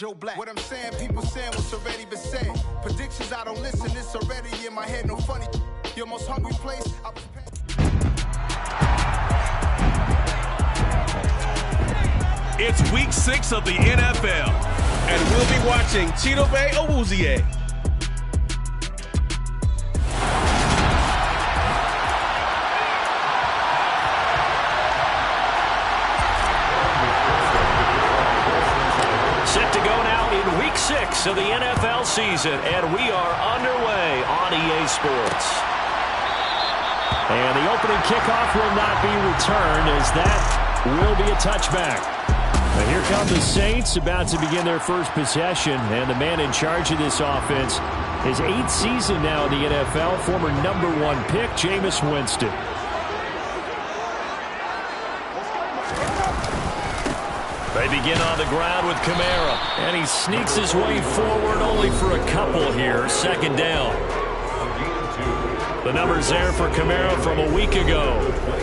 Joe Black. What I'm saying, people saying what's already been said. Predictions, I don't listen, it's already in my head. No funny, your most hungry place. I was It's week 6 of the NFL, and we'll be watching Chidobe Awuzie. Set to go now in week 6 of the NFL season, and we are underway on EA Sports. And the opening kickoff will not be returned, as that will be a touchback. Now here come the Saints, about to begin their first possession, and the man in charge of this offense, his 8th season now in the NFL, former #1 pick, Jameis Winston. They begin on the ground with Kamara, and he sneaks his way forward only for a couple here, second down. The numbers there for Kamara from a week ago.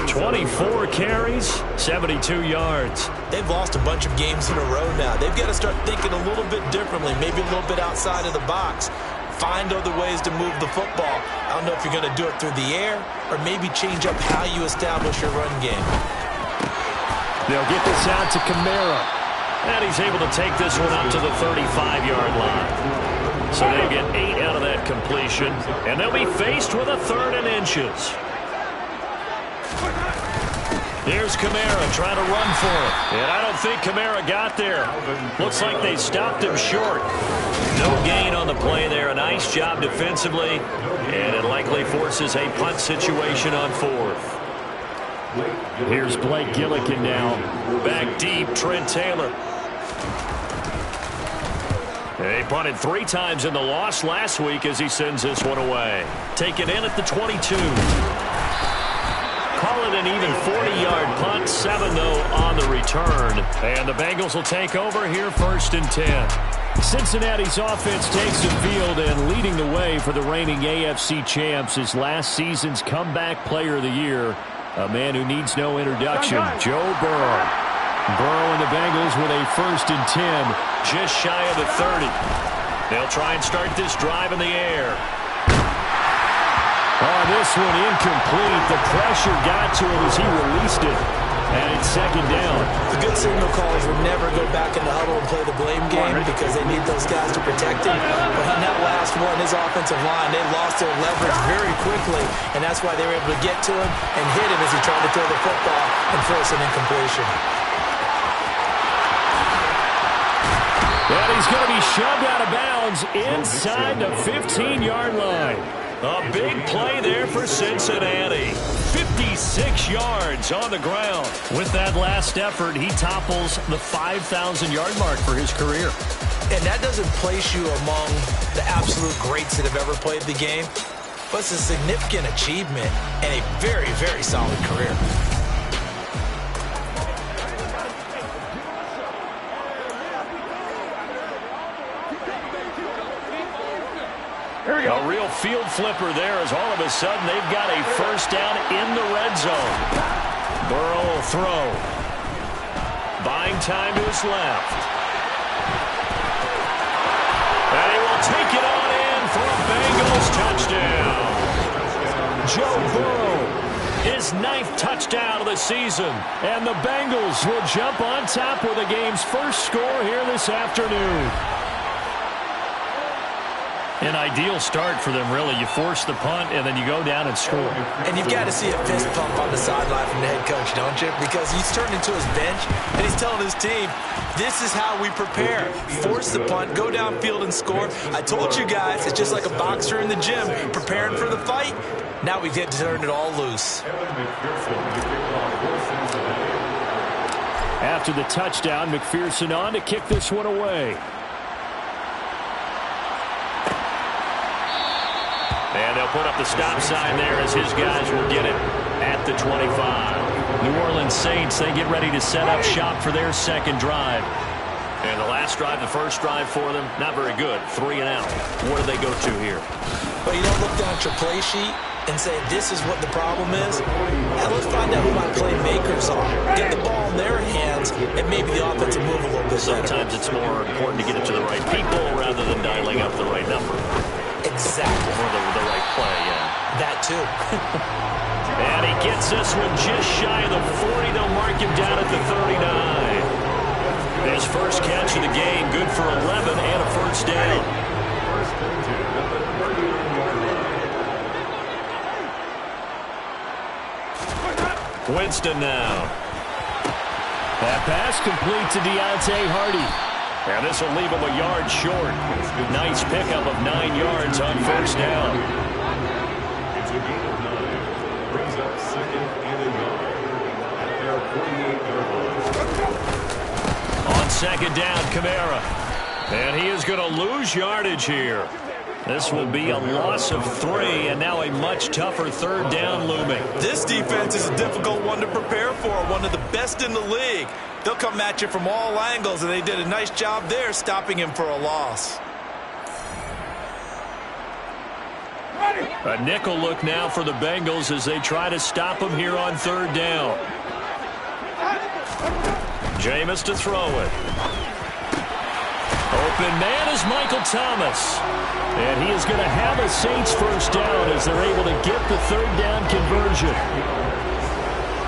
24 carries, 72 yards. They've lost a bunch of games in a row now. They've got to start thinking a little bit differently, maybe a little bit outside of the box. Find other ways to move the football. I don't know if you're going to do it through the air or maybe change up how you establish your run game. They'll get this out to Kamara. And he's able to take this one up to the 35-yard line. So they'll get 8 out of that completion. And they'll be faced with a 3rd and inches. Here's Kamara trying to run for it. And I don't think Kamara got there. Looks like they stopped him short. No gain on the play there. A nice job defensively. And it likely forces a punt situation on 4th. Here's Blake Gillikin now. Back deep, Trent Taylor. They punted 3 times in the loss last week as he sends this one away. Take it in at the 22. Call it an even 40-yard punt. 7, though, on the return. And the Bengals will take over here, 1st and 10. Cincinnati's offense takes the field, and leading the way for the reigning AFC champs is last season's comeback player of the year, a man who needs no introduction, Joe Burrow. Burrow and the Bengals with a 1st and 10, just shy of the 30. They'll try and start this drive in the air. Oh, this one incomplete. The pressure got to him as he released it. And it's 2nd down. The good signal callers will never go back in the huddle and play the blame game because they need those guys to protect him. But on that last one, his offensive line, they lost their leverage very quickly, and that's why they were able to get to him and hit him as he tried to throw the football and force an incompletion. And he's going to be shoved out of bounds inside the 15-yard line. A big play there for Cincinnati. 56 yards on the ground. With that last effort, he topples the 5,000-yard mark for his career. And that doesn't place you among the absolute greats that have ever played the game, but it's a significant achievement and a very, very solid career. A real field flipper there as all of a sudden they've got a 1st down in the red zone. Burrow will throw. Buying time to his left. And he will take it on in for a Bengals touchdown. Joe Burrow, his 9th touchdown of the season. And the Bengals will jump on top with the game's first score here this afternoon. An ideal start for them, really. You force the punt, and then you go down and score. And you've got to see a fist pump on the sideline from the head coach, don't you? Because he's turned into his bench, and he's telling his team, this is how we prepare. Force the punt, go downfield and score. I told you guys, it's just like a boxer in the gym, preparing for the fight. Now we get to turn it all loose. After the touchdown, McPherson on to kick this one away. And they'll put up the stop sign there as his guys will get it at the 25. New Orleans Saints, they get ready to set up shop for their 2nd drive. And the last drive, the first drive for them, not very good. 3 and out. What do they go to here? But you don't look down at your play sheet and say this is what the problem is, let's find out who my playmakers are. Get the ball in their hands, and maybe the offense will move a little bit better. Sometimes it's more important to get it to the right people rather than dialing up the right number. Exactly. Or the right play, yeah. That too. And he gets this one just shy of the 40. They'll mark him down at the 39. His first catch of the game, good for 11 and a first down. Winston now. That pass complete to Deontay Hardy. And this will leave him a yard short. Nice pickup of 9 yards on first down. It's a gain of 9. Brings up second and a yard at their 48-yard line. On second down, Kamara. And he is going to lose yardage here. This will be a loss of 3, and now a much tougher third down looming. This defense is a difficult one to prepare for, one of the best in the league. They'll come at you from all angles, and they did a nice job there stopping him for a loss. A nickel look now for the Bengals as they try to stop him here on third down. Jameis to throw it. Open man is Michael Thomas. And he is going to have a Saints first down as they're able to get the third down conversion.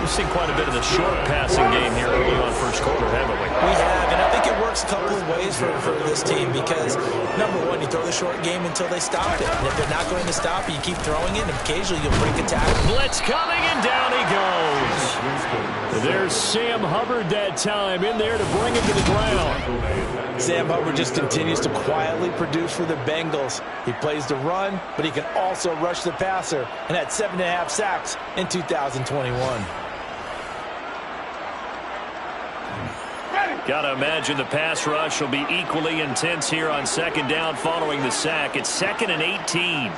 We've seen quite a bit of the short passing game here early on first quarter, haven't we? We have, and I think it works a couple of ways for this team because, number one, you throw the short game until they stop it. And if they're not going to stop it, you keep throwing it, and occasionally you'll break a tackle. Blitz coming, and down he goes. There's Sam Hubbard that time in there to bring him to the ground. Sam Hubbard just continues to quietly produce for the Bengals. He plays the run, but he can also rush the passer, and had 7.5 sacks in 2021. Got to imagine the pass rush will be equally intense here on second down following the sack. It's 2nd and 18.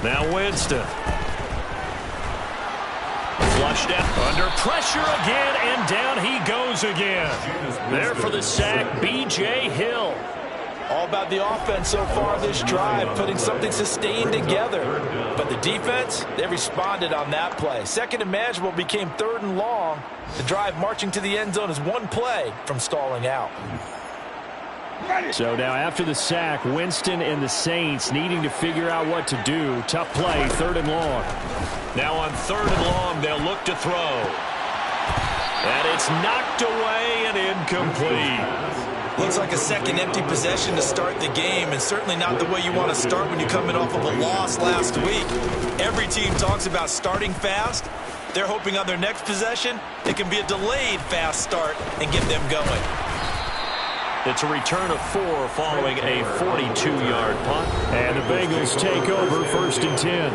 Now Winston. Flushed out. Under pressure again, and down he goes again. There for the sack, B.J. Hill. All about the offense so far this drive, putting something sustained together. But the defense, they responded on that play. Second and manageable became 3rd and long. The drive marching to the end zone is one play from stalling out. So now after the sack, Winston and the Saints needing to figure out what to do. Tough play, 3rd and long. Now on 3rd and long, they'll look to throw. And it's knocked away and incomplete. Looks like a second empty possession to start the game, and certainly not the way you want to start when you're coming off of a loss last week. Every team talks about starting fast. They're hoping on their next possession, it can be a delayed fast start and get them going. It's a return of 4 following a 42-yard punt. And the Bengals take over 1st and 10.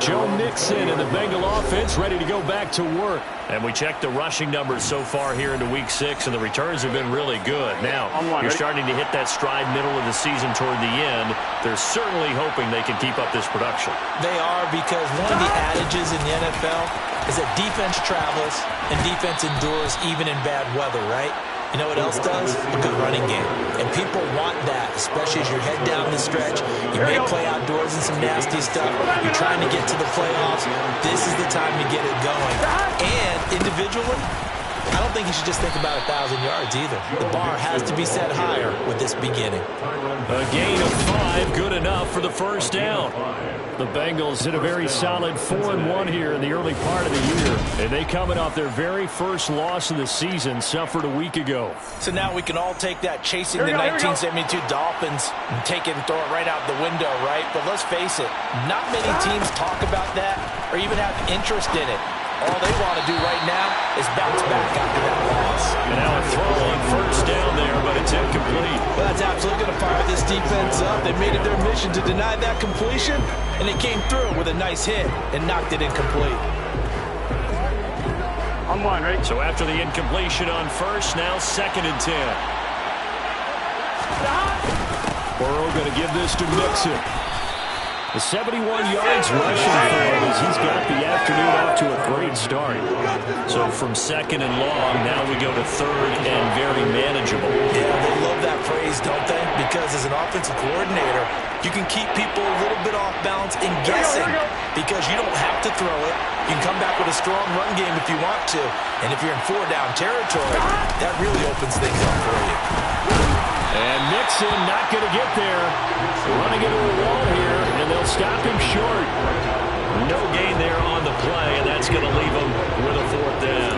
Joe Mixon and the Bengal offense ready to go back to work. And we checked the rushing numbers so far here into Week 6, and the returns have been really good. Now, you're starting to hit that stride middle of the season toward the end. They're certainly hoping they can keep up this production. They are, because one of the adages in the NFL is that defense travels and defense endures even in bad weather, right? You know what else does? A good running game. And people want that, especially as you're head down the stretch. You may play outdoors in some nasty stuff. You're trying to get to the playoffs. This is the time to get it going. And individually, I don't think you should just think about 1,000 yards either. The bar has to be set higher with this beginning. A gain of 5, good enough for the first down. The Bengals hit a very solid 4-1 here in the early part of the year. And they coming off their very first loss of the season, suffered a week ago. So now we can all take that chasing the 1972 Dolphins and take it and throw it right out the window, right? But let's face it, not many teams talk about that or even have interest in it. All they want to do right now is bounce back after that loss. And now a throw on first down there, but it's incomplete. Well, that's absolutely going to fire this defense up. They made it their mission to deny that completion, and they came through with a nice hit and knocked it incomplete. On 1, right? So after the incompletion on first, now 2nd and 10. Burrow going to give this to Mixon. The 71 yards rushing for him as he's got the afternoon off to a great start. So from 2nd and long, now we go to 3rd and very manageable. Yeah, they love that phrase, don't they? Because as an offensive coordinator, You can keep people a little bit off balance and guessing because you don't have to throw it. You can come back with a strong run game if you want to. And if you're in 4-down territory, that really opens things up for you. And Mixon not going to get there. Running into a wall here, and they'll stop him short. No gain there on the play, and that's going to leave him with a 4th down.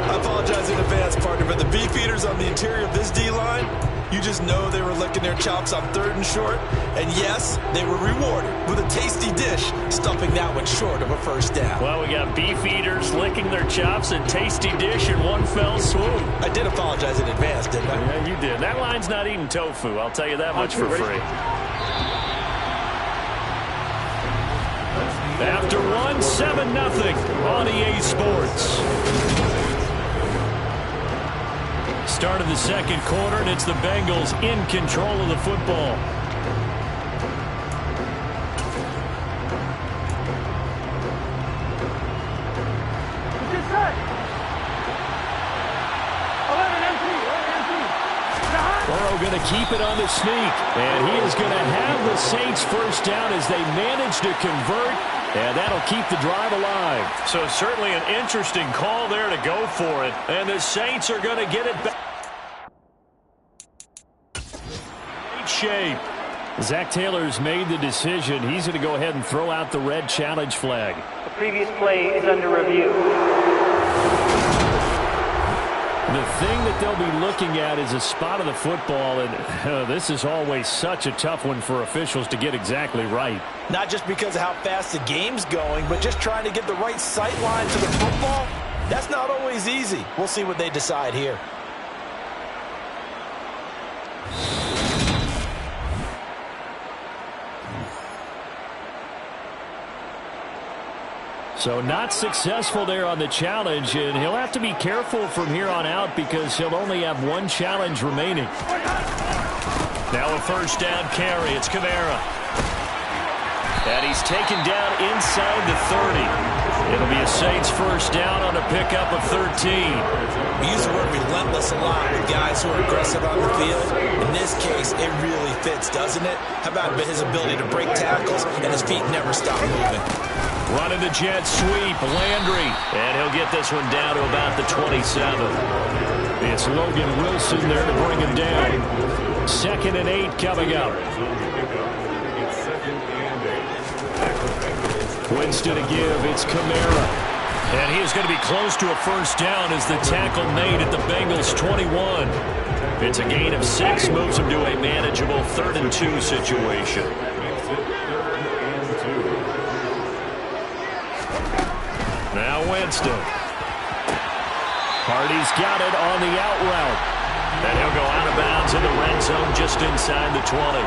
I apologize in advance, partner, but the beefeaters on the interior of this D-line, you just know they were licking their chops on 3rd and short. And yes, they were rewarded with a tasty dish, stuffing that one short of a 1st down. Well, we got beefeaters licking their chops and tasty dish in one fell swoop. I did apologize in advance, didn't I? Yeah, you did. That line's not eating tofu. I'll tell you that much for free. After 1, 7-0 on EA Sports. Start of the 2nd quarter, and it's the Bengals in control of the football. Burrow going to keep it on the sneak, and he is going to have the Saints 1st down as they manage to convert, and that'll keep the drive alive. So certainly an interesting call there to go for it, and the Saints are going to get it back. Great shape. Zach Taylor's made the decision. He's going to go ahead and throw out the red challenge flag. The previous play is under review. The thing that they'll be looking at is a spot of the football, and this is always such a tough one for officials to get exactly right. Not just because of how fast the game's going, but just trying to get the right sight line to the football. That's not always easy. We'll see what they decide here. So not successful there on the challenge, and he'll have to be careful from here on out because he'll only have 1 challenge remaining. Now a 1st down carry. It's Kamara. And he's taken down inside the 30. It'll be a Saints 1st down on a pickup of 13. We use the word relentless a lot with guys who are aggressive on the field. In this case, it really fits, doesn't it? How about his ability to break tackles and his feet never stop moving? Running the jet sweep, Landry. And he'll get this one down to about the 27. It's Logan Wilson there to bring him down. 2nd and 8 coming up. Winston to give, it's Kamara. And he is going to be close to a 1st down as the tackle made at the Bengals 21. It's a gain of 6, moves him to a manageable 3rd and 2 situation. Now Winston. Hardy's got it on the out route. And he'll go out of bounds in the red zone just inside the 20.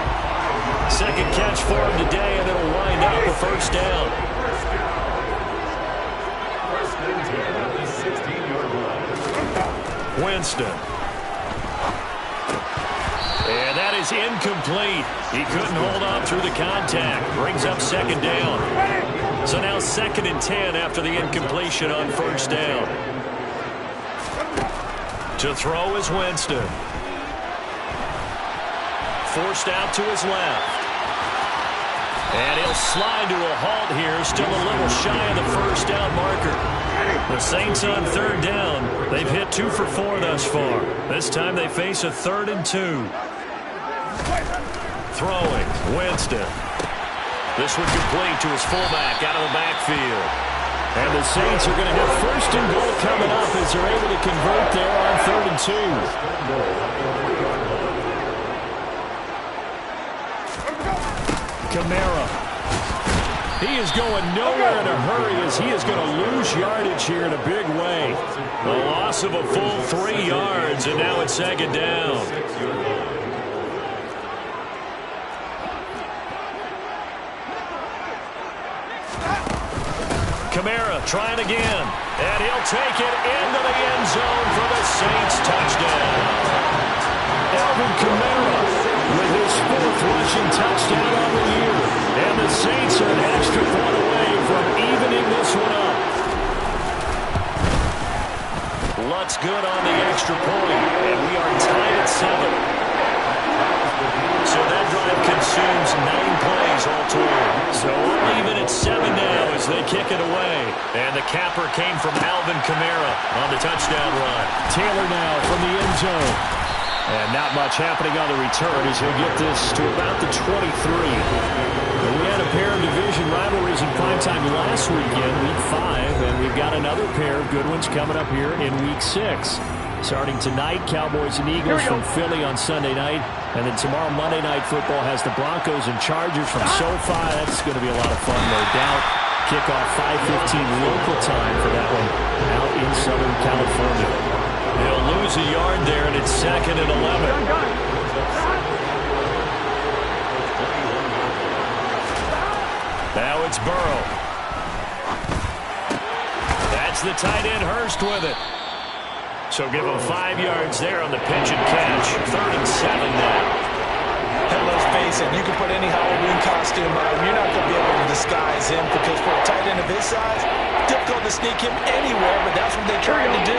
2nd catch for him today, and it'll wind up a 1st down. Winston. And that is incomplete. He couldn't hold on through the contact. Brings up 2nd down. So now 2nd and 10 after the incompletion on 1st down. To throw is Winston. Forced out to his left. And he'll slide to a halt here. Still a little shy of the 1st down marker. The Saints on 3rd down. They've hit 2 for 4 thus far. This time they face a 3rd and 2. Throwing, Winston. This one complete to his fullback out of the backfield. And the Saints are going to have 1st and goal coming up as they're able to convert there on 3rd and 2. Kamara. He is going nowhere in a hurry as he is going to lose yardage here in a big way. A loss of a full 3 yards, and now it's 2nd down. Kamara trying again, and he'll take it into the end zone for the Saints touchdown. Alvin Kamara with his 4th rushing touchdown on the year. And the Saints are an extra point away from evening this one up. Lutz good on the extra point, and we are tied at 7. So that drive consumes kick it away. And the capper came from Alvin Kamara on the touchdown run. Taylor now from the end zone. And not much happening on the return as he'll get this to about the 23. And we had a pair of division rivalries in primetime last weekend, Week 5, and we've got another pair of good ones coming up here in Week 6. Starting tonight, Cowboys and Eagles from Philly on Sunday night. And then tomorrow, Monday Night Football has the Broncos and Chargers from SoFi. That's going to be a lot of fun, no doubt. Kickoff 5:15 local time for that one out in Southern California. They'll lose a yard there, and it's 2nd and 11. Now it's Burrow. That's the tight end, Hurst, with it. So give him 5 yards there on the pitch and catch. 3rd and 7 now. And let's face it, you can put any Halloween costume on. You're not going to be able to disguise him because for a tight end of his size, difficult to sneak him anywhere, but that's what they tried to do.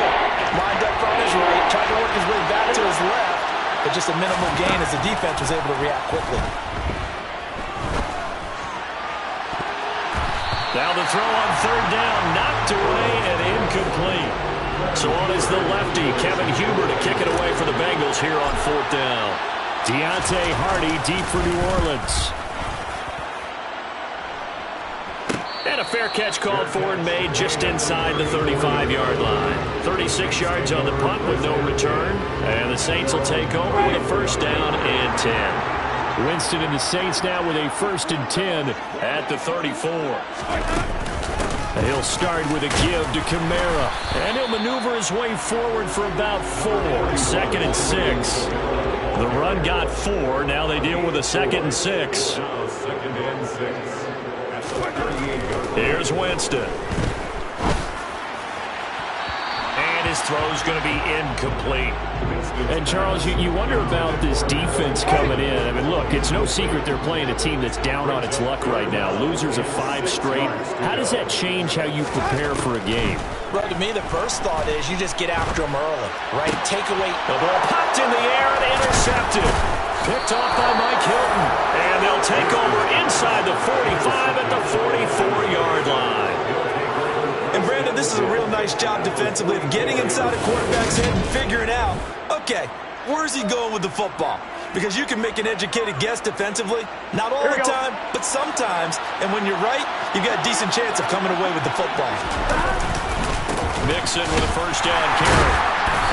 Lined up on his right, tried to work his way back to his left, but just a minimal gain as the defense was able to react quickly. Now the throw on 3rd down, knocked away and incomplete. So on is the lefty, Kevin Huber, to kick it away for the Bengals here on 4th down. Deontay Hardy deep for New Orleans. And a fair catch called for and made just inside the 35-yard line. 36 yards on the punt with no return. And the Saints will take over with a 1st down and 10. Winston and the Saints now with a 1st and 10 at the 34. He'll start with a give to Kamara. And he'll maneuver his way forward for about 4. 2nd and 6. The run got 4. Now they deal with a 2nd and 6. Now 2nd and 6. At the 38-yard line. Here's Winston. And his throw's going to be incomplete. And, Charles, you wonder about this defense coming in. I mean, look, it's no secret they're playing a team that's down on its luck right now. Losers of 5 straight. How does that change how you prepare for a game? Well, to me, the first thought is you just get after them early, right? Take away. The ball popped in the air and intercepted. Picked off by Mike Hilton. And they'll take over inside the 45 at the 44-yard line. And, Brandon, this is a real nice job defensively of getting inside a quarterback's head and figuring out, okay, where's he going with the football? Because you can make an educated guess defensively, not all the time, but sometimes. And when you're right, you've got a decent chance of coming away with the football. Mixon with a 1st down carry.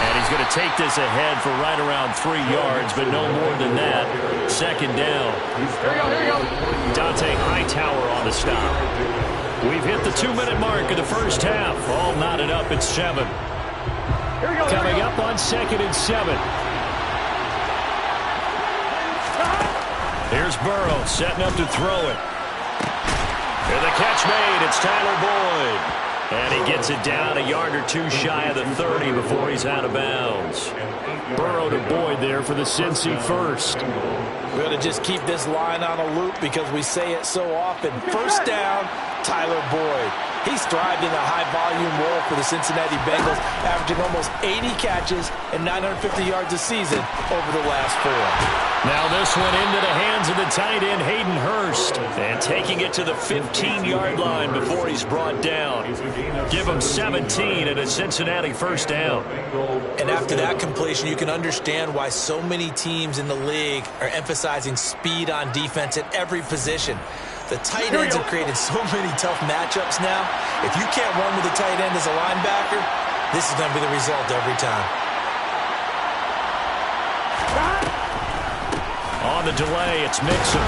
And he's going to take this ahead for right around 3 yards, but no more than that. 2nd down. Dante Hightower on the stop. We've hit the 2-minute mark of the 1st half. All knotted up at 7. Coming up on 2nd and 7. Here's Burrow setting up to throw it. And the catch made. It's Tyler Boyd. And he gets it down a yard or 2 shy of the 30 before he's out of bounds. Burrow to Boyd there for the Cincy 1st. We're going to just keep this line on a loop because we say it so often. 1st down, Tyler Boyd. He's thrived in a high-volume role for the Cincinnati Bengals, averaging almost 80 catches and 950 yards a season over the last 4. Now this one into the hands of the tight end, Hayden Hurst. And taking it to the 15-yard line before he's brought down. Give him 17 and a Cincinnati 1st down. And after that completion, you can understand why so many teams in the league are emphasizing speed on defense at every position. The tight ends have created so many tough matchups now. If you can't run with the tight end as a linebacker, this is going to be the result every time. On the delay, it's Mixon.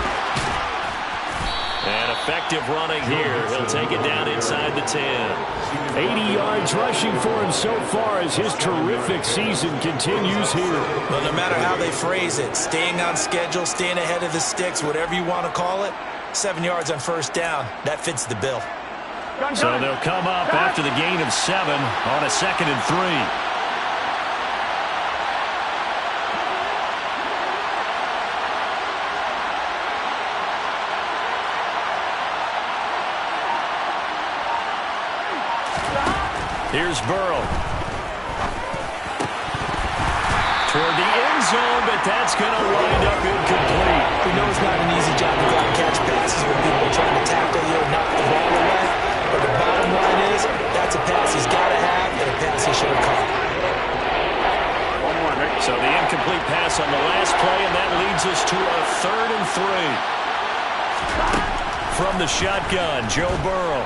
And effective running here. He'll take it down inside the 10. 80 yards rushing for him so far as his terrific season continues here. Well, no matter how they phrase it, staying on schedule, staying ahead of the sticks, whatever you want to call it, 7 yards on 1st down, that fits the bill. So they'll come up after the gain of 7 on a 2nd and 3. Here's Burrow. Toward the end zone, but that's going to wind up incomplete. We know it's not an easy job to go out and catch passes when people are trying to tackle you and knock the ball away. But the pass he's got to have and a pass he should have caught. So the incomplete pass on the last play, and that leads us to a 3rd and 3. From the shotgun, Joe Burrow.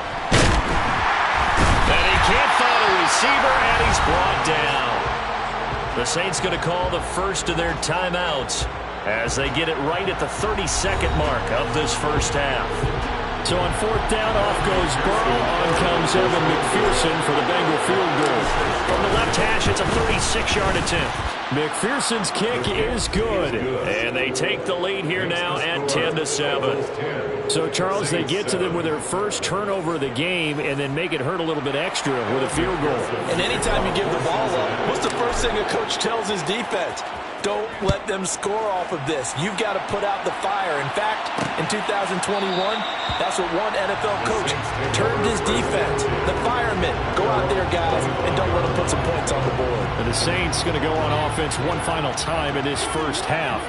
And he can't find a receiver, and he's brought down. The Saints going to call the first of their timeouts as they get it right at the 32nd mark of this first half. So on 4th down, off goes Burrow. On comes Evan McPherson for the Bengal field goal. From the left hash, it's a 36-yard attempt. McPherson's kick is good. And they take the lead here now at 10-7. So, Charles, they get to them with their first turnover of the game and then make it hurt a little bit extra with a field goal. And anytime you give the ball up, what's the first thing a coach tells his defense? Don't let them score off of this. You've got to put out the fire. In fact, in 2021, that's what one NFL coach turned his defense. The firemen. Go out there, guys, and don't let them put some points on the board. And the Saints going to go on offense one final time in this first half.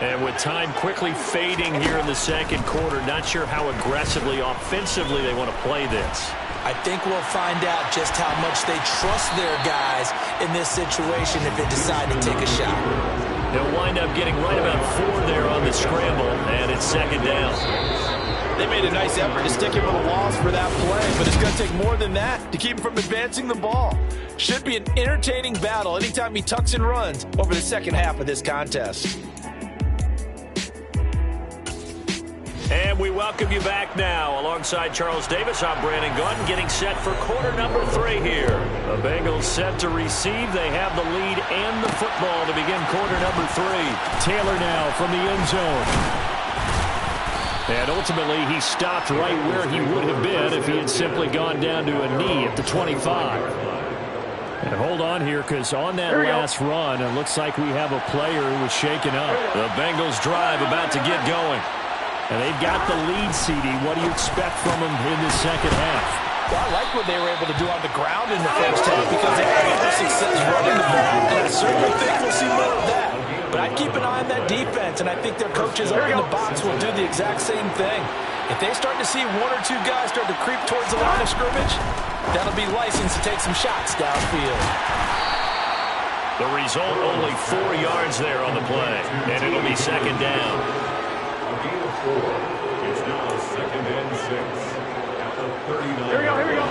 And with time quickly fading here in the second quarter, not sure how aggressively, offensively they want to play this. I think we'll find out just how much they trust their guys in this situation if they decide to take a shot. They'll wind up getting right about 4 there on the scramble, and it's 2nd down. They made a nice effort to stick him with a loss for that play, but it's going to take more than that to keep him from advancing the ball. Should be an entertaining battle anytime he tucks and runs over the second half of this contest. And we welcome you back now. Alongside Charles Davis, I'm Brandon Gunn, getting set for quarter number 3 here. The Bengals set to receive. They have the lead and the football to begin quarter number 3. Taylor now from the end zone. And ultimately, he stopped right where he would have been if he had simply gone down to a knee at the 25. And hold on here, because on that last run, it looks like we have a player who was shaken up. The Bengals drive about to get going. And they've got the lead, CD. What do you expect from them in the second half? Well, I like what they were able to do on the ground in the first half because they had other success running the ball. And I certainly think we'll see more of that. But I'd keep an eye on that defense, and I think their coaches up in the box will do the exact same thing. If they start to see 1 or 2 guys start to creep towards the line of scrimmage, that'll be license to take some shots downfield. The result, only 4 yards there on the play, and it'll be 2nd down. A gain of 4. It's now 2nd and 6 at the 39. Here we go.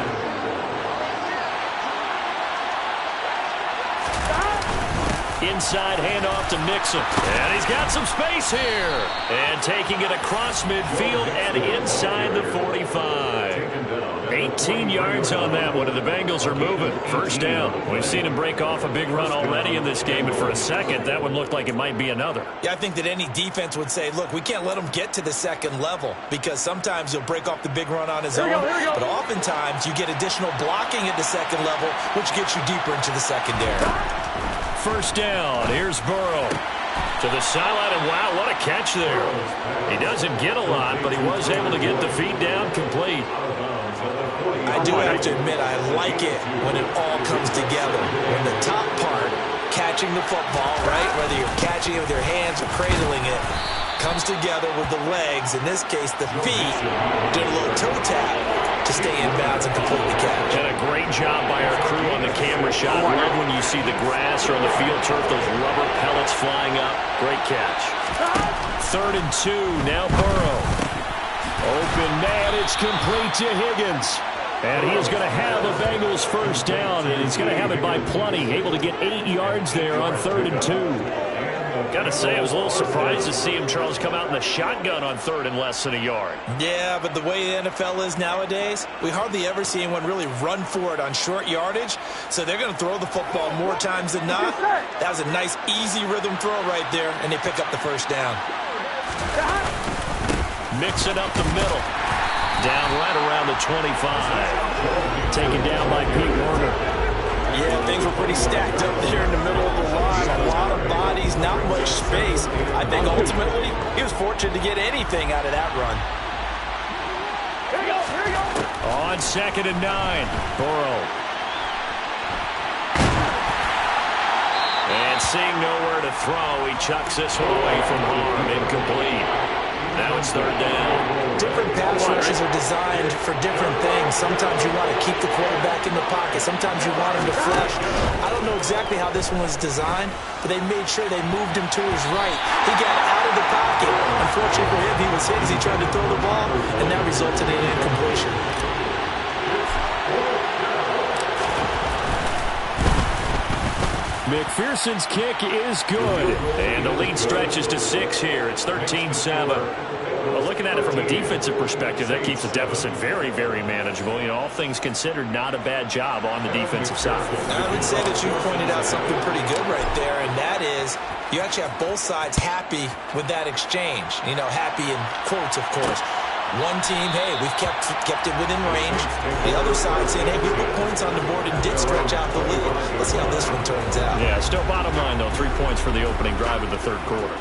Inside handoff to Mixon. And he's got some space here. And taking it across midfield and inside the 45. 18 yards on that one, and the Bengals are moving. First down. We've seen him break off a big run already in this game, and for a second, that one looked like it might be another. Yeah, I think that any defense would say, look, we can't let him get to the second level because sometimes he'll break off the big run on his own, but oftentimes you get additional blocking at the second level, which gets you deeper into the secondary. First down. Here's Burrow to the sideline, and wow, what a catch there. He doesn't get a lot, but he was able to get the feet down complete. I do have to admit, I like it when it all comes together. When the top part, catching the football, right, whether you're catching it with your hands or cradling it, comes together with the legs, in this case the feet, doing a little toe tap to stay in bounds and complete the catch. And a great job by our crew on the camera shot. Love when you see the grass or on the field turf, those rubber pellets flying up. Great catch. 3rd and 2, now Burrow. Open man, it's complete to Higgins. And he is going to have the Bengals first down, and he's going to have it by plenty. Able to get 8 yards there on 3rd and 2. Got to say, I was a little surprised to see him, Charles, come out in the shotgun on 3rd and less than a yard. Yeah, but the way the NFL is nowadays, we hardly ever see anyone really run for it on short yardage. So they're going to throw the football more times than not. That was a nice, easy rhythm throw right there, and they pick up the first down. Mixing up the middle. Down right around the 25. Taken down by Pete Werner. Yeah, things were pretty stacked up there in the middle of the line. A lot of bodies, not much space. I think ultimately he was fortunate to get anything out of that run. Here we go. On 2nd and 9, Burrow. And seeing nowhere to throw, he chucks this one away from harm. Incomplete. Now it's third down. Different pass rushes are designed for different things. Sometimes you want to keep the quarterback in the pocket. Sometimes you want him to flush. I don't know exactly how this one was designed, but they made sure they moved him to his right. He got out of the pocket. Unfortunately for him, he was hit as he tried to throw the ball, and that resulted in an incompletion. McPherson's kick is good. And the lead stretches to 6 here. It's 13-7. Well, looking at it from a defensive perspective, that keeps the deficit very, very manageable. You know, all things considered, not a bad job on the defensive side. I would say that you pointed out something pretty good right there, and that is you actually have both sides happy with that exchange. You know, happy in quotes, of course. One team, hey, we've kept it within range. The other side saying, hey, we put points on the board and did stretch out the lead. Let's see how this one turns out. Yeah, still bottom line, though, 3 points for the opening drive of the third quarter.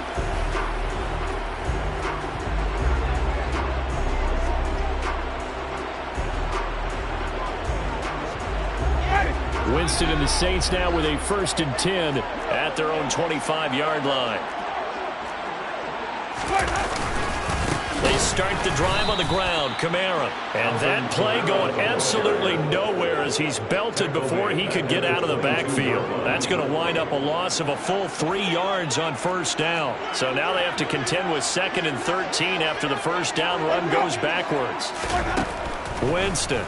Winston and the Saints now with a 1st and 10 at their own 25-yard line. They start the drive on the ground. Kamara. And that play going absolutely nowhere as he's belted before he could get out of the backfield. That's going to wind up a loss of a full 3 yards on 1st down. So now they have to contend with 2nd and 13 after the 1st down run goes backwards. Winston.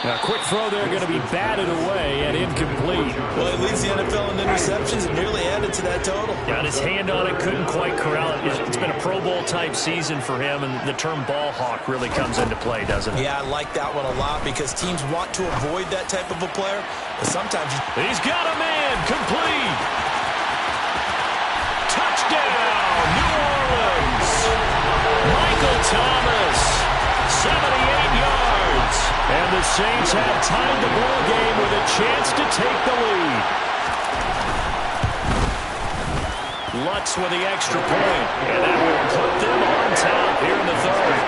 A quick throw there going to be batted away and incomplete. Well, he leads the NFL in interceptions and nearly added to that total. Got his hand on it, couldn't quite corral it. It's been a Pro Bowl type season for him, and the term ball hawk really comes into play, doesn't it? Yeah, I like that one a lot because teams want to avoid that type of a player, but sometimes he's got a man, complete. Touchdown, New Orleans. Michael Thomas, 78 yards. And the Saints have tied the ball game with a chance to take the lead. Lutz with the extra point, and that will put them on top here in the third.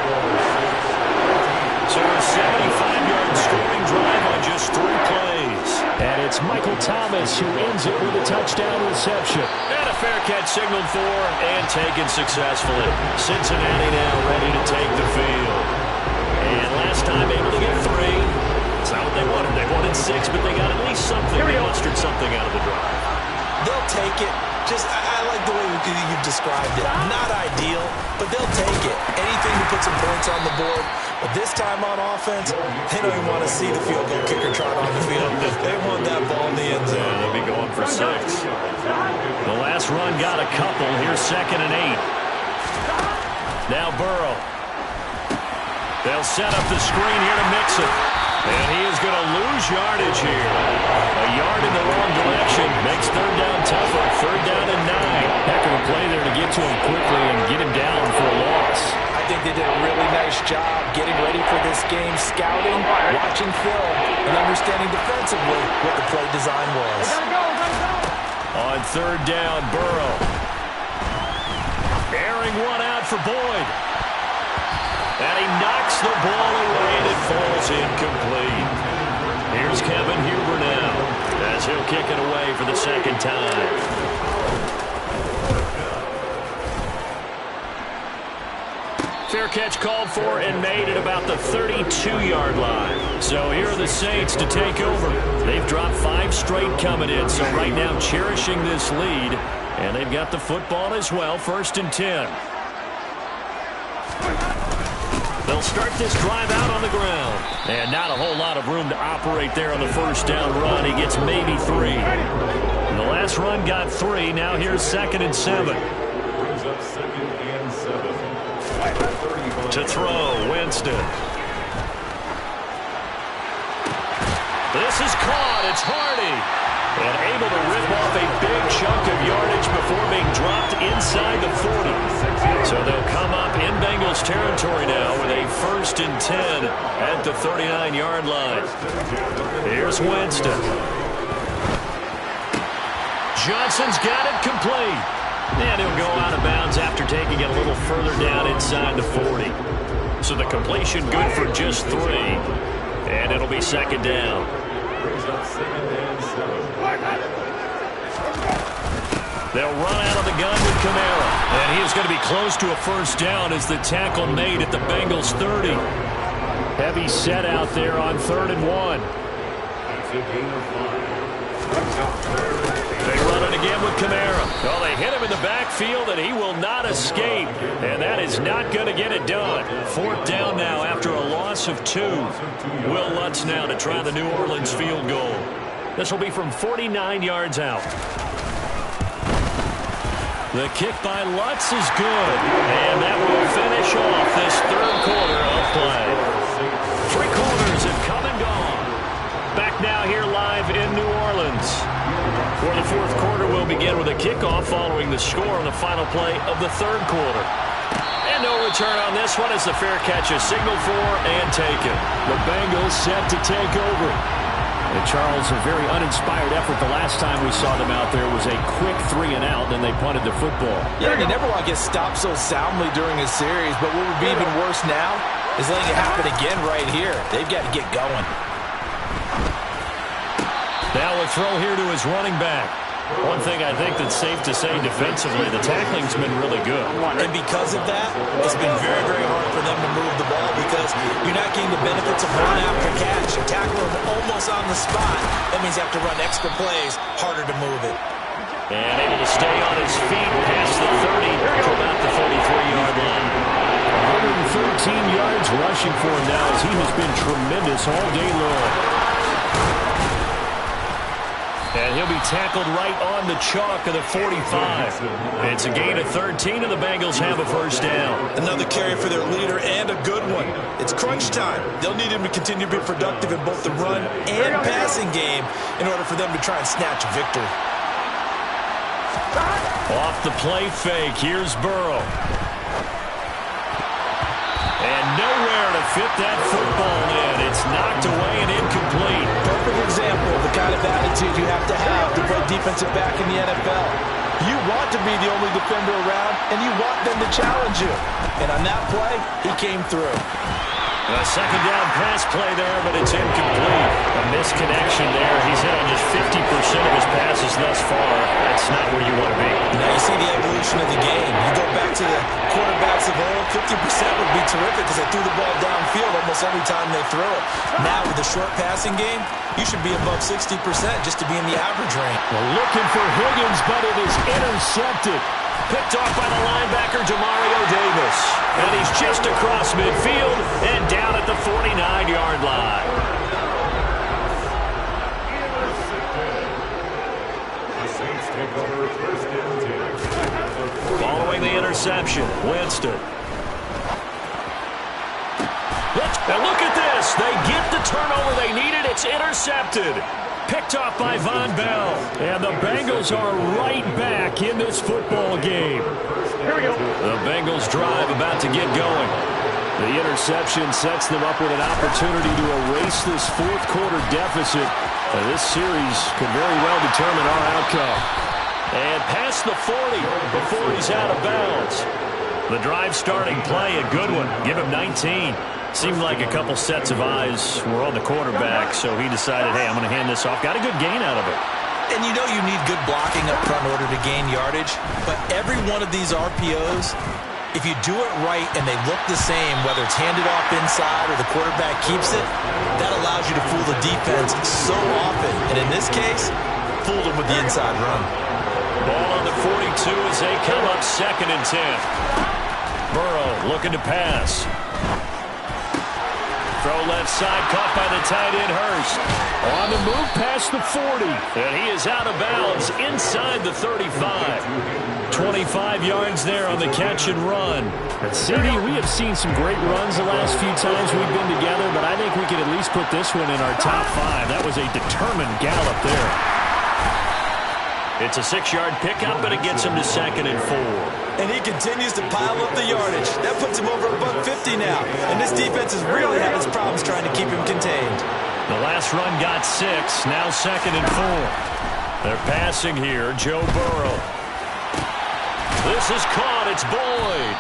So a 75-yard scoring drive on just 3 plays. And it's Michael Thomas who ends it with a touchdown reception. And a fair catch signaled for and taken successfully. Cincinnati now ready to take the field. And last time able to get 3. It's not what they wanted. They wanted 6, but they got at least something. They mustered something out of the drive. They'll take it. I like the way you've described it. Not ideal, but they'll take it. Anything to put some points on the board. But this time on offense, they don't even want to see the field goal kicker trot on the field. They want that ball in the end zone. Yeah, they'll be going for 6. The last run got a couple. Here's 2nd and 8. Now Burrow. They'll set up the screen here to Mixon. And he is going to lose yardage here. A yard in the wrong direction makes 3rd down tougher. 3rd down and 9. Heck of a play there to get to him quickly and get him down for a loss. I think they did a really nice job getting ready for this game, scouting, watching film, and understanding defensively what the play design was. On 3rd down, Burrow. Airing one out for Boyd. And he knocks the ball away and it falls incomplete. Here's Kevin Huber now as he'll kick it away for the 2nd time. Fair catch called for and made at about the 32-yard line. So here are the Saints to take over. They've dropped 5 straight coming in, so right now cherishing this lead. And they've got the football as well, 1st and 10. They'll start this drive out on the ground. And not a whole lot of room to operate there on the 1st down run. He gets maybe 3. And the last run got 3. Now here's 2nd and 7. Brings up 2nd and 7. To throw, Winston. This is caught. It's Hardy. And able to rip off a big chunk of yardage before being dropped inside the 40. So they'll come up in Bengals territory now with a 1st and 10 at the 39-yard line. Here's Winston. Johnson's got it complete. And he'll go out of bounds after taking it a little further down inside the 40. So the completion good for just 3. And it'll be 2nd down. Brings up 2nd and 7. They'll run out of the gun with Kamara. And he is going to be close to a first down as the tackle made at the Bengals 30. Heavy set out there on 3rd and 1. They run it again with Kamara. Well, they hit him in the backfield, and he will not escape. And that is not going to get it done. 4th down now after a loss of 2. Will Lutz now to try the New Orleans field goal. This will be from 49 yards out. The kick by Lutz is good. And that will finish off this 3rd quarter of play. 3 quarters have come and gone. Back now here live in New Orleans. For the 4th quarter, we'll begin with a kickoff following the score on the final play of the 3rd quarter. And no return on this one as the fair catch is signaled for and taken. The Bengals set to take over. And Charles, a very uninspired effort the last time we saw them out there was a quick 3 and out, then they punted the football. Yeah, you never want to get stopped so soundly during a series, but what would be even worse now is letting it happen again right here. They've got to get going. Now a throw here to his running back. One thing I think that's safe to say defensively, the tackling's been really good. And because of that, it's been very, very hard for them to move the ball because you're not getting the benefits of run after catch. You tackle them almost on the spot. That means you have to run extra plays, harder to move it. And able to stay on his feet past the 30 to about the 43-yard line. 113 yards rushing for him now as he has been tremendous all day long. And he'll be tackled right on the chalk of the 45. It's a gain of 13, and the Bengals have a first down. Another carry for their leader, and a good one. It's crunch time. They'll need him to continue to be productive in both the run and passing game in order for them to try and snatch a victory. Off the play fake, here's Burrow. And nowhere to fit that football in. It's knocked away and incomplete. Perfect example of the kind of attitude you have to play defensive back in the NFL. You want to be the only defender around, and you want them to challenge you. And on that play, he came through. A second down pass play there, but it's incomplete. A misconnection there. He's hit on just 50% of his passes thus far. That's not where you want to be. Now you see the evolution of the game. You go back to the quarterbacks of old, 50% would be terrific because they threw the ball downfield almost every time they threw it. Now with the short passing game, you should be above 60% just to be in the average range. Well, looking for Higgins, but it is intercepted. Picked off by the linebacker, Demario Davis. And he's just across midfield and down at the 49-yard line. Following the interception, Winston. Now look at this. They get the turnover they needed. It's intercepted. Picked off by Von Bell. And the Bengals are right back in this football game. Here we go. The Bengals drive about to get going. The interception sets them up with an opportunity to erase this 4th quarter deficit. And this series could very well determine our outcome. And past the 40 before he's out of bounds. The drive starting play, a good one. Give him 19. Seemed like a couple sets of eyes were on the quarterback, so he decided, hey, I'm going to hand this off. Got a good gain out of it. And you know you need good blocking up front in order to gain yardage, but every one of these RPOs, if you do it right and they look the same, whether it's handed off inside or the quarterback keeps it, that allows you to fool the defense so often. And in this case, fooled them with the inside run. Ball on the 42 as they come up 2nd and 10. Burrow looking to pass. Throw left side, caught by the tight end, Hurst. On the move past the 40. And he is out of bounds inside the 35. 25 yards there on the catch and run. And CD, we have seen some great runs the last few times we've been together, but I think we could at least put this one in our top 5. That was a determined gallop there. It's a 6-yard pickup, but it gets him to 2nd and 4. And he continues to pile up the yardage. That puts him over $150 now. And this defense has really had its problems trying to keep him contained. The last run got 6, now 2nd and 4. They're passing here, Joe Burrow. This is caught, it's Boyd.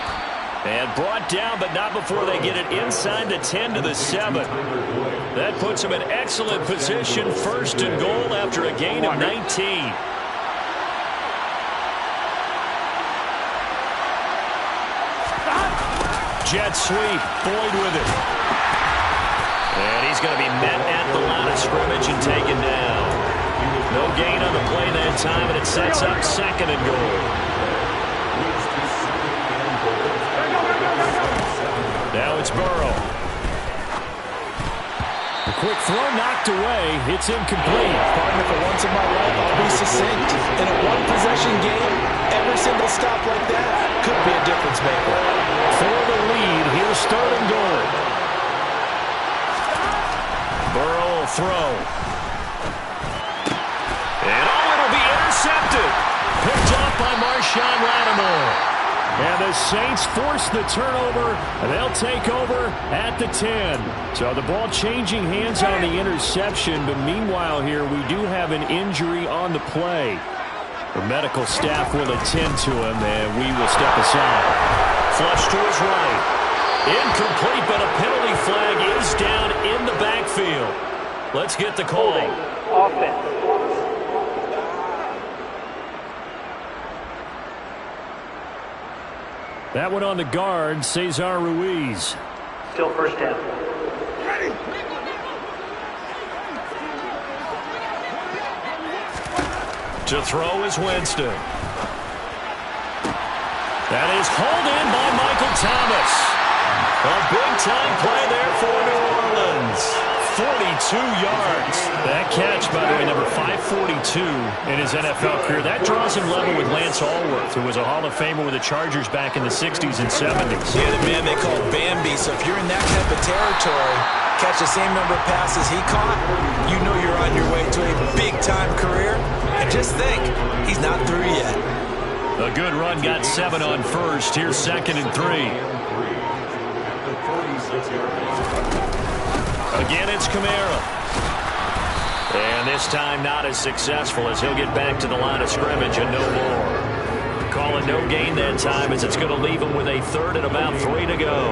And brought down, but not before they get it inside the 10 to the 7. That puts him in excellent position, 1st and goal after a gain of 19. jet sweep. Boyd with it. And he's going to be met at the line of scrimmage and taken down. No gain on the play that time, and it sets up 2nd and goal. Now it's Burrow. A quick throw knocked away. It's incomplete. Partner, for once in my life, I'll be succinct. In a one-possession game, every single stop like that could be a difference maker. For the lead, here's 3rd and goal. Burrow will throw. And it'll be intercepted. Picked off by Marshawn Lattimore. And the Saints force the turnover, and they'll take over at the 10. So the ball changing hands on the interception, but meanwhile here we do have an injury on the play. The medical staff will attend to him, and we will step aside. Flush to his right. Incomplete, but a penalty flag is down in the backfield. Let's get the call. Offense. That one on the guard, Cesar Ruiz. Still first down. To throw is Winston. That is hauled in by Michael Thomas. A big-time play there for New Orleans. 42 yards. That catch, by the way, number 542 in his NFL career. That draws him level with Lance Allworth, who was a Hall of Famer with the Chargers back in the 60s and 70s. Yeah, the man they call Bambi. So if you're in that type of territory, catch the same number of passes he caught, you know you're on your way to a big-time career. And just think, he's not through yet. A good run, got 7 on first. Here's 2nd and 3. Again, it's Kamara. And this time not as successful as he'll get back to the line of scrimmage and no more. Calling no gain that time as it's going to leave him with a 3rd and about 3 to go.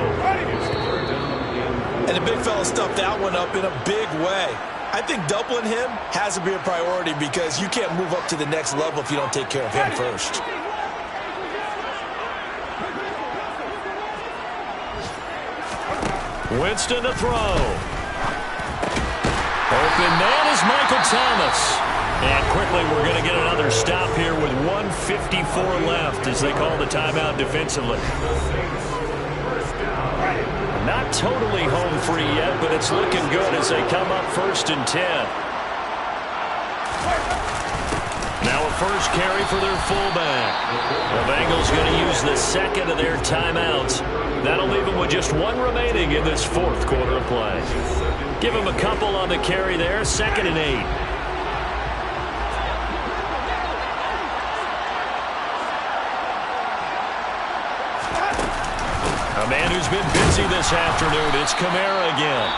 And the big fella stuffed that one up in a big way. I think doubling him has to be a priority because you can't move up to the next level if you don't take care of him first. Winston to throw. Open man is Michael Thomas. And quickly we're going to get another stop here with 1:54 left as they call the timeout defensively. Not totally home free yet, but it's looking good as they come up 1st and 10. Now a first carry for their fullback. The Bengals going to use the 2nd of their timeouts. That'll leave them with just 1 remaining in this 4th quarter of play. Give them a couple on the carry there, 2nd and 8. A man who's been busy this afternoon, it's Kamara again.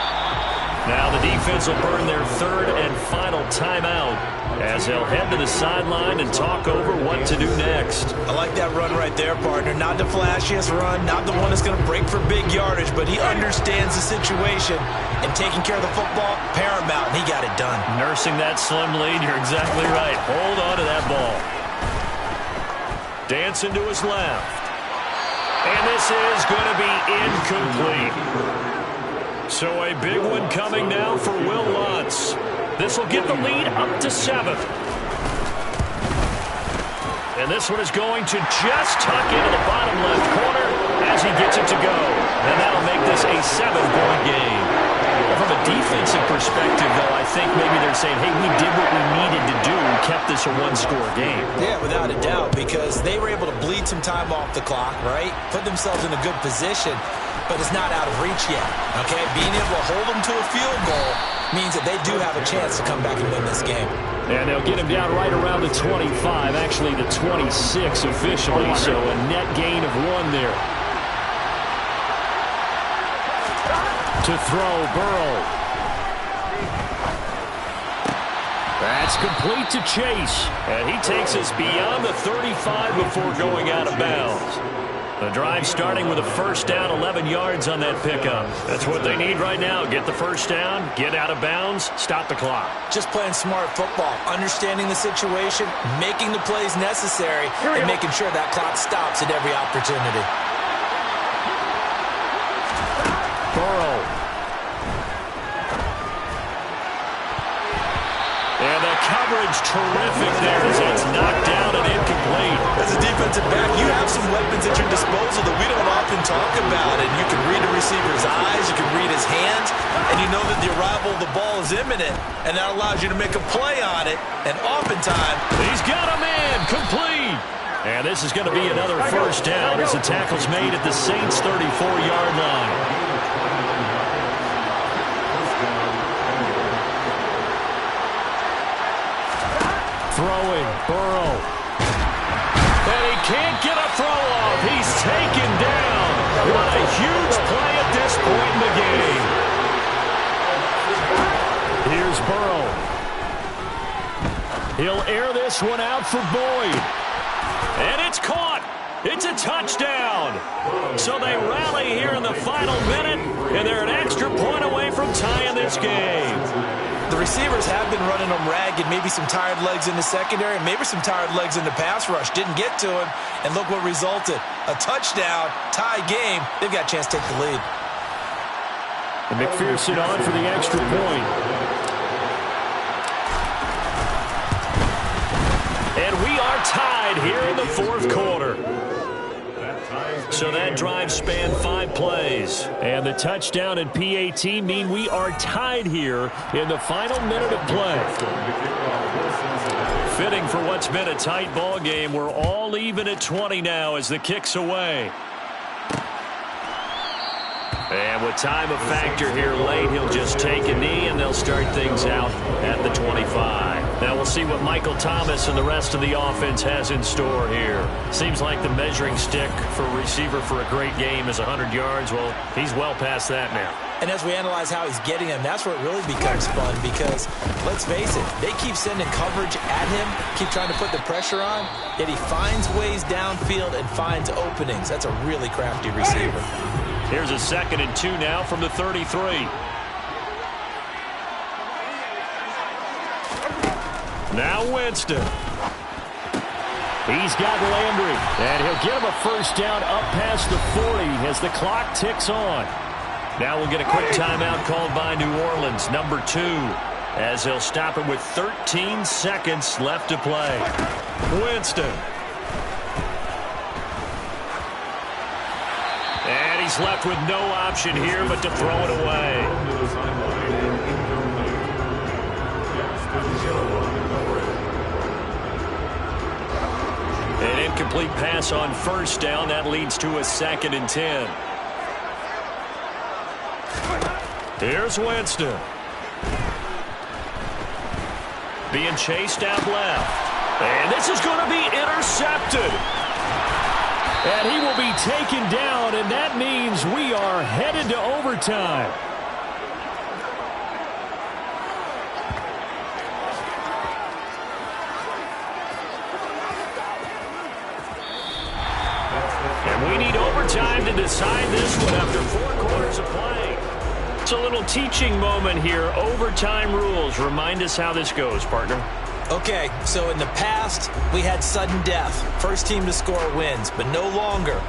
Now the defense will burn their 3rd and final timeout as they'll head to the sideline and talk over what to do next. I like that run right there, partner. Not the flashiest run, not the one that's going to break for big yardage, but he understands the situation, and taking care of the football, paramount, and he got it done. Nursing that slim lead, you're exactly right. Hold on to that ball. Dancing to his left. And this is going to be incomplete. So a big one coming now for Will Lutz. This will get the lead up to 7. And this one is going to just tuck into the bottom left corner as he gets it to go. And that'll make this a 7-point game. From a defensive perspective, though, I think maybe they're saying, hey, we did what we needed to do and kept this a 1-score game. Yeah, without a doubt, because they were able to bleed some time off the clock, right? Put themselves in a good position, but it's not out of reach yet, okay? Being able to hold them to a field goal means that they do have a chance to come back and win this game. And they'll get him down right around the 25, actually the 26 officially, so a net gain of 1 there. To throw, Burrow. That's complete to Chase. And he takes us beyond the 35 before going out of bounds. The drive starting with a first down, 11 yards on that pickup. That's what they need right now. Get the first down, get out of bounds, stop the clock. Just playing smart football, understanding the situation, making the plays necessary, and making sure that clock stops at every opportunity. Burrow. And the coverage terrific there as it's knocked down and incomplete. As a defensive back, you have some weapons at your disposal that we don't often talk about. And you can read a receiver's eyes, you can read his hands, and you know that the arrival of the ball is imminent, and that allows you to make a play on it. And oftentimes, he's got a man complete. And this is going to be another first down as the tackle's made at the Saints' 34-yard line. Throwing, Burrow. And he can't get a throw off. He's taken down. What a huge play at this point in the game. Here's Burrow. He'll air this one out for Boyd. And it's caught. It's a touchdown. So they rally here in the final minute, and they're an extra point away from tying this game. the receivers have been running them ragged, maybe some tired legs in the secondary, maybe some tired legs in the pass rush. Didn't get to him, and look what resulted. A touchdown, tie game. They've got a chance to take the lead. And McPherson on for the extra point. And we are tied here in the fourth quarter. So that drive spanned 5 plays. And the touchdown and PAT mean we are tied here in the final minute of play. Fitting for what's been a tight ball game. We're all even at 20 now as the kick's away. And with time a factor here late, he'll just take a knee and they'll start things out at the 25. Now we'll see what Michael Thomas and the rest of the offense has in store here. Seems like the measuring stick for a receiver for a great game is 100 yards. Well, he's well past that now. And as we analyze how he's getting them, that's where it really becomes fun because, let's face it, they keep sending coverage at him, keep trying to put the pressure on, yet he finds ways downfield and finds openings. That's a really crafty receiver. Here's a 2nd and 2 now from the 33. Now Winston. He's got Landry. And he'll get him a first down up past the 40 as the clock ticks on. Now we'll get a quick timeout called by New Orleans, number 2, as they'll stop it with 13 seconds left to play. Winston. And he's left with no option here but to throw it away. An incomplete pass on first down. That leads to a 2nd and 10. Here's Winston. Being chased out left. And this is going to be intercepted. And he will be taken down, and that means we are headed to overtime. And we need overtime to decide this one after 4 quarters of play. It's a little teaching moment here. Overtime rules. Remind us how this goes, partner. Okay, so in the past, we had sudden death. First team to score wins, but no longer.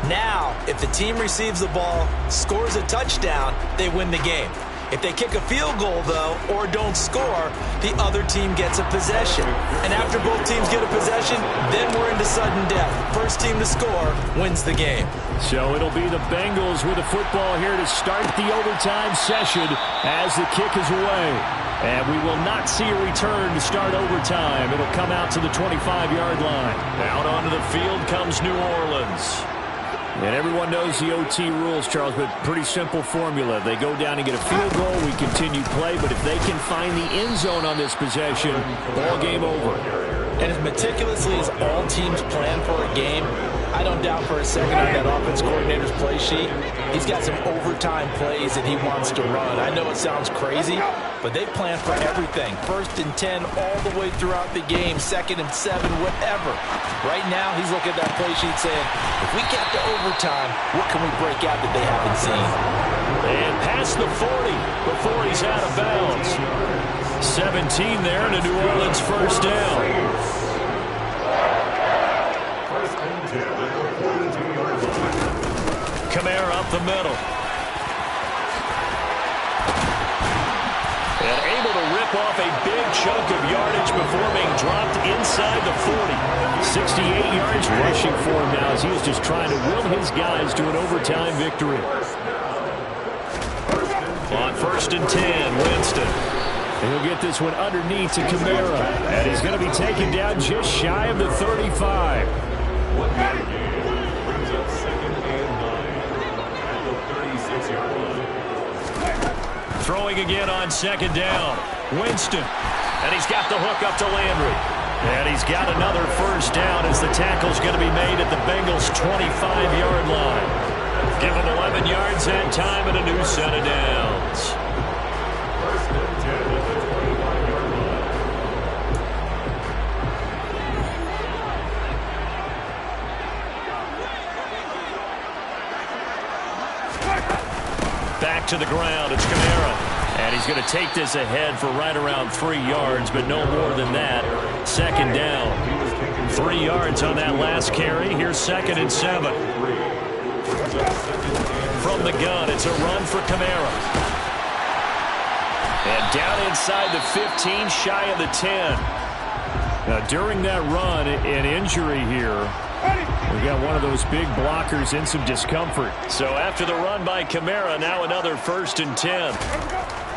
Now, if the team receives the ball, scores a touchdown, they win the game. If they kick a field goal, though, or don't score, the other team gets a possession. And after both teams get a possession, then we're into sudden death. First team to score wins the game. So it'll be the Bengals with the football here to start the overtime session as the kick is away. And we will not see a return to start overtime. It'll come out to the 25-yard line. Out onto the field comes New Orleans. And everyone knows the OT rules, Charles, but pretty simple formula. They go down and get a field goal, we continue play, but if they can find the end zone on this possession, ball game over. And as meticulously as all teams plan for a game, I don't doubt for a second on that offense coordinator's play sheet, he's got some overtime plays that he wants to run. I know it sounds crazy, but they plan for everything. 1st and 10 all the way throughout the game, 2nd and 7, whatever. Right now, he's looking at that play sheet saying, if we get to overtime, what can we break out that they haven't seen? And past the 40 before he's out of bounds. 17 there and a New Orleans first down. Kamara up the middle. chunk of yardage before being dropped inside the 40. 68 yards rushing for him now as he is just trying to will his guys to an overtime victory. On 1st and 10, Winston. He'll get this one underneath to Kamara. And he's going to be taken down just shy of the 35. One man game brings up 2nd and 9 at the 36-yard line. Throwing again on 2nd down. Winston. And he's got the hook up to Landry. And he's got another first down as the tackle's going to be made at the Bengals' 25-yard line. Give him 11 yards that time and a new set of downs. 1st and 10 at the 25-yard line. Back to the ground. It's Kamara. And he's going to take this ahead for right around 3 yards, but no more than that. 2nd down. 3 yards on that last carry. Here's 2nd and 7. From the gun, it's a run for Kamara. And down inside the 15, shy of the 10. Now, during that run, an injury here. We've got one of those big blockers in some discomfort. So after the run by Kamara, now another 1st and 10.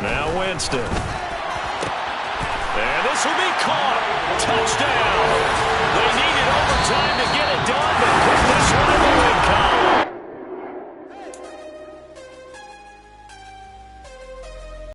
Now Winston. And this will be caught. Touchdown.